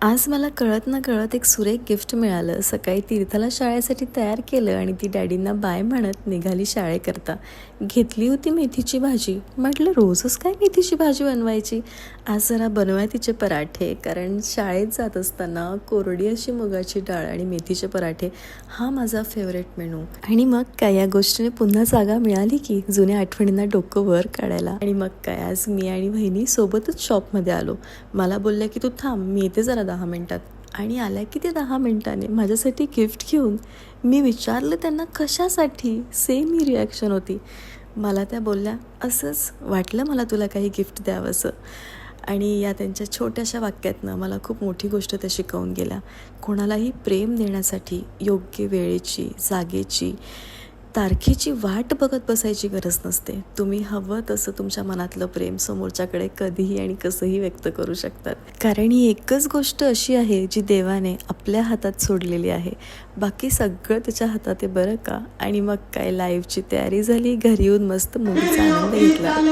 आज मला कळत ना कळत एक सुरेख गिफ्ट मिळालं. सकाळी तीर्थाला शाळेसाठी तयार केलं आणि ती डॅडींना बाय म्हणत निघाली शाळेकरता. घेतली होती मेथीची भाजी. म्हटलं रोजच काय मेथीची भाजी बनवायची, आज जरा बनवाय तिचे पराठे. कारण शाळेत जात असताना कोरडी अशी मुगाची डाळ आणि मेथीचे पराठे हा माझा फेवरेट मेनू. आणि मग काय, या गोष्टीने पुन्हा जागा मिळाली की जुन्या आठवणींना डोकं वर काढायला. आणि मग काय, आज मी आणि बहिणी सोबतच शॉपमध्ये आलो. मला बोलल्या की तू थांब, मी येते जरा 10 मिनिटात. आणि आल्या की ते 10 मिनिटाने माझ्यासाठी गिफ्ट घेऊन. मी विचारलं त्यांना कशासाठी, सेम ही रिॲक्शन होती. मला त्या बोलल्या, असंच वाटलं मला तुला काही गिफ्ट द्यावंसं. आणि या त्यांच्या छोट्याशा वाक्यातनं मला खूप मोठी गोष्ट त्या शिकवून गेल्या. कोणालाही प्रेम देण्यासाठी योग्य वेळेची, जागेची, तारखेची वाट बघत बसायची गरज नसते. तुम्ही हवं तसं तुमच्या मनातलं प्रेम समोरच्याकडे कधीही आणि कसंही व्यक्त करू शकतात. कारण ही एकच गोष्ट अशी आहे जी देवाने आपल्या हातात सोडलेली आहे. बाकी सगळं त्याच्या हातात आहे बरं का. आणि मग काय, लाईव्हची तयारी झाली, घरी येऊन मस्त मूवीचा आनंद घेतला.